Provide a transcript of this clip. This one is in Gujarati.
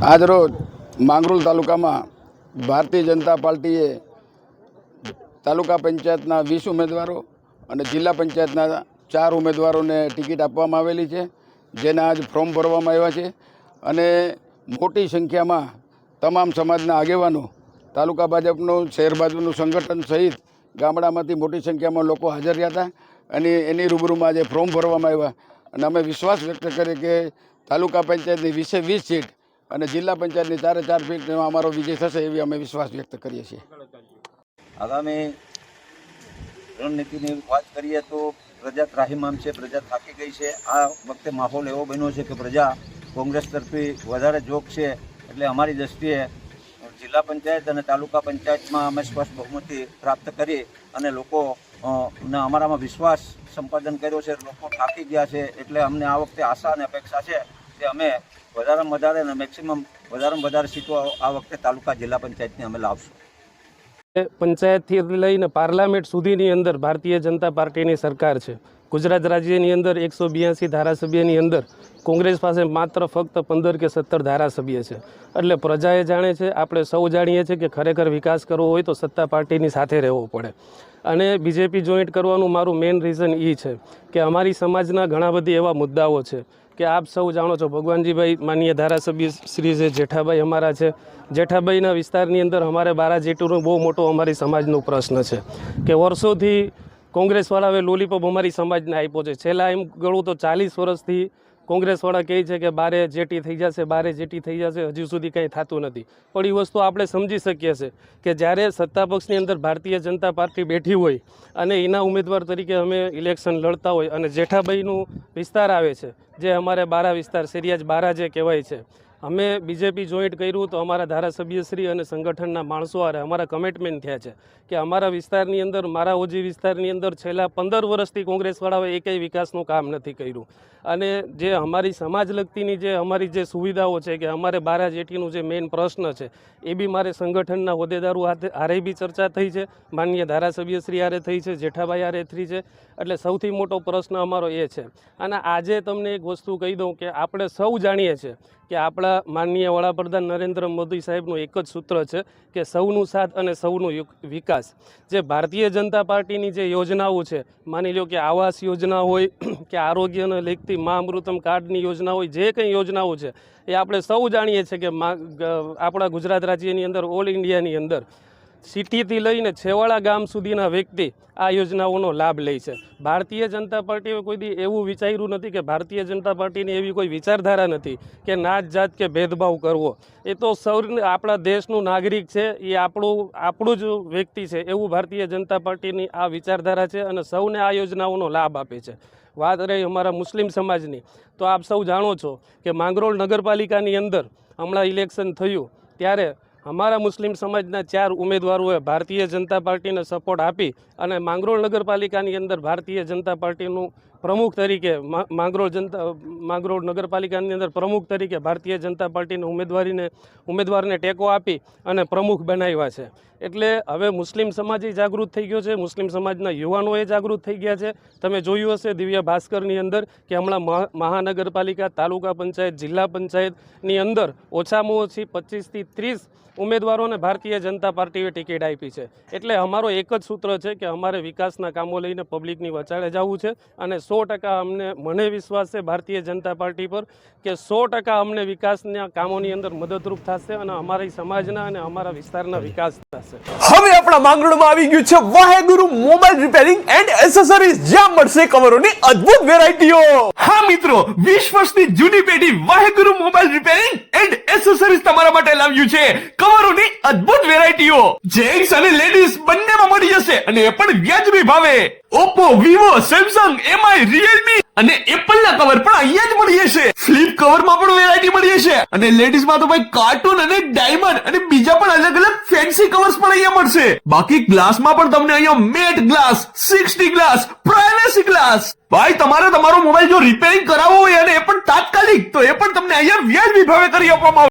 આજરોજ માંગરોળ તાલુકામાં ભારતીય જનતા પાર્ટીએ તાલુકા પંચાયતના 20 ઉમેદવારો અને જિલ્લા પંચાયતના 4 ઉમેદવારોને ટિકિટ આપવામાં આવેલી છે, જેના આજ ફોર્મ ભરવામાં આવ્યા છે અને મોટી સંખ્યામાં તમામ સમાજના આગેવાનો, તાલુકા ભાજપનું, શહેર ભાજપનું સંગઠન સહિત ગામડામાંથી મોટી સંખ્યામાં લોકો હાજર રહ્યા હતા અને એની રૂબરૂમાં આજે ફોર્મ ભરવામાં આવ્યા અને અમે વિશ્વાસ વ્યક્ત કરીએ કે તાલુકા પંચાયતની 20 સીટ અને જિલ્લા પંચાયતની 4 સીટનો અમારો વિજય થશે એવી અમે વિશ્વાસ વ્યક્ત કરીએ છીએ। આગામી રણનીતિની વાત કરીએ તો પ્રજા ત્રાહિમામ છે, પ્રજા થાકી ગઈ છે। આ વખતે માહોલ એવો બન્યો છે કે પ્રજા કોંગ્રેસ તરફી વધારે જોગ છે, એટલે અમારી દ્રષ્ટિએ જિલ્લા પંચાયત અને તાલુકા પંચાયતમાં અમે સ્પષ્ટ બહુમતી પ્રાપ્ત કરી અને લોકોને અમારામાં વિશ્વાસ સંપાદન કર્યો છે। લોકો થાકી ગયા છે, એટલે અમને આ વખતે આશા અને અપેક્ષા છે કે અમે વધારેમાં વધારે અને મેક્સિમમ વધારેમાં વધારે સીટો આ વખતે તાલુકા જિલ્લા પંચાયતની અમે લાવશું। પંચાયતથી લઈને પાર્લામેન્ટ સુધીની અંદર ભારતીય જનતા પાર્ટીની સરકાર છે। ગુજરાત રાજ્યની અંદર 182 ધારાસભ્યની અંદર કોંગ્રેસ પાસે માત્ર ફક્ત 15 કે 17 ધારાસભ્ય છે, એટલે પ્રજાએ જાણે છે, આપણે સૌ જાણીએ છીએ કે ખરેખર વિકાસ કરવો હોય તો સત્તા પાર્ટીની સાથે રહેવું પડે અને બીજેપી જોઈન્ટ કરવાનું મારું મેઇન રીઝન એ છે કે અમારી સમાજના ઘણા બધી એવા મુદ્દાઓ છે કે આપ સૌ જાણો છો, ભગવાનજીભાઈ માનનીય ધારાસભ્ય શ્રી છે, જેઠાભાઈ અમારા છે, જેઠાભાઈના વિસ્તારની અંદર અમારે 12 જેટલું બહુ મોટો અમારી સમાજનો પ્રશ્ન છે કે વર્ષોથી કોંગ્રેસવાળાએ લોલીપોપ અમારી સમાજને આપ્યો છે। છેલ્લા એમ ગણું તો 40 વર્ષથી કોંગ્રેસવાળા કહે છે કે 12 જેટી થઈ જશે, 12 જેટી થઈ જશે, હજુ સુધી કંઈ થતું નથી। પણ એ વસ્તુ આપણે સમજી શકીએ છીએ કે જ્યારે સત્તાપક્ષની અંદર ભારતીય જનતા પાર્ટી બેઠી હોય અને એના ઉમેદવાર તરીકે અમે ઇલેક્શન લડતા હોય અને જેઠાભાઈનું વિસ્તાર આવે છે, જે અમારે 12 વિસ્તાર શેરિયાજ 12 જે કહેવાય છે, અમે બીજેપી જોઈન્ટ કર્યું તો અમારા ધારાસભ્યશ્રી અને સંગઠનના માણસો આરે અમારા કમિટમેન્ટ થયા છે કે અમારા વિસ્તારની અંદર, મારા ઓજી વિસ્તારની અંદર છેલ્લા 15 વર્ષથી કોંગ્રેસવાળાઓએ એકેય વિકાસનું કામ નથી કર્યું અને જે અમારી સમાજ લગતીની જે અમારી જે સુવિધાઓ છે કે અમારે 12 જેટીનું જે મેઇન પ્રશ્ન છે એ બી મારે સંગઠનના હોદ્દેદારો હારે બી ચર્ચા થઈ છે, માનનીય ધારાસભ્યશ્રી હારે થઈ છે, જેઠાભાઈ હારે થઈ છે, એટલે સૌથી મોટો પ્રશ્ન અમારો એ છે। અને આજે તમને એક વસ્તુ કહી દઉં કે આપણે સૌ જાણીએ છીએ કે આપણા માનનીય વડાપ્રધાન નરેન્દ્ર મોદી સાહેબનું એક જ સૂત્ર છે કે સૌનું સાથ અને સૌનું વિકાસ। જે ભારતીય જનતા પાર્ટીની જે યોજનાઓ છે, માની લો કે આવાસ યોજના હોય કે આરોગ્યને લગતી મા અમૃતમ કાર્ડની યોજના હોય, જે કંઈ યોજનાઓ છે એ આપણે સૌ જાણીએ છીએ કે આપણા ગુજરાત રાજ્યની અંદર, ઓલ ઇન્ડિયાની અંદર સિટીથી લઈને છેવાડા ગામ સુધીના વ્યક્તિ આ યોજનાઓનો લાભ લે છે। ભારતીય જનતા પાર્ટીએ કોઈ દી એવું વિચાર્યું નથી કે ભારતીય જનતા પાર્ટીની એવી કોઈ વિચારધારા નથી કે નાત જાત કે ભેદભાવ કરવો। એ તો સૌ આપણા દેશનું નાગરિક છે, એ આપણું જ વ્યક્તિ છે, એવું ભારતીય જનતા પાર્ટીની આ વિચારધારા છે અને સૌને આ યોજનાઓનો લાભ આપે છે। વાત રહી અમારા મુસ્લિમ સમાજની, તો આપ સૌ જાણો છો કે માંગરોળ નગરપાલિકાની અંદર હમણાં ઇલેક્શન થયું ત્યારે અમારા મુસ્લિમ સમાજના 4 ઉમેદવારોએ ભારતીય જનતા પાર્ટીને સપોર્ટ આપી અને માંગરોળ નગરપાલિકાની અંદર ભારતીય જનતા પાર્ટીનું પ્રમુખ તરીકે માંગરોળ નગરપાલિકાની અંદર પ્રમુખ તરીકે ભારતીય જનતા પાર્ટીના ઉમેદવારને ટેકો આપી અને પ્રમુખ બનાવ્યા છે। એટલે હવે મુસ્લિમ સમાજ જાગૃત થઈ ગયો છે, મુસ્લિમ સમાજના યુવાનોએ જાગૃત થઈ ગયા છે। તમે જોયું હશે દિવ્ય ભાસ્કરની અંદર કે હમણાં મહાનગરપાલિકા, તાલુકા પંચાયત, જિલ્લા પંચાયતની અંદર ઓછામાં ઓછી 25 થી 30 ઉમેદવારોને ભારતીય જનતા પાર્ટીએ ટિકિટ આપી છે। એટલે અમારો એક જ સૂત્ર છે કે અમારે વિકાસના કામો લઈને પબ્લિકની વચાળે જવું છે અને 100% મને વિશ્વાસ છે ભારતીય જનતા પાર્ટી પર કે 100% અમને વિકાસના કામોની અંદર મદદરૂપ થશે અને અમારી સમાજના અને અમારા વિસ્તારના વિકાસ થશે। હવે આપણા માંગરોળમાં આવી ગયું છે વાહેગુરુ મોબાઈલ રિપેરિંગ એન્ડ એસેસરીઝ, જ્યાં મળશે કવરોની અદ્ભુત વેરાયટીઓ। હા મિત્રો, 20 વર્ષની જૂની પેઢી વાહેગુરુ મોબાઈલ રિપેરિંગ એન્ડ એસેસરીઝ તમારા માટે લાવ્યું છે કવરોની અદ્ભુત વેરાયટીઓ। જેન્ટ્સ અને લેડીઝ બંનેમાં મળી જશે અને એ પણ વ્યાજબી ભાવે। Oppo, Vivo, Samsung, MI, Realme અને એપલના કવર પણ અહીંયા જ મળી જશે। ફ્લિપ કવરમાં પણ વેરાયટી મળી જશે અને લેડીઝમાં તો ભાઈ કાર્ટૂન અને ડાયમંડ અને બીજા પણ અલગ અલગ ફેન્સી કવર્સ પણ અહીંયા મળશે। બાકી ગ્લાસમાં પણ તમને અહીંયા matte glass, 60 glass, privacy glass. ભાઈ તમારે તમારો મોબાઈલ જો રિપેરિંગ કરાવવો હોય અને એ પણ તાત્કાલિક, તો એ પણ તમને અહીંયા વ્યાજબી ભાવે કરી આપવામાં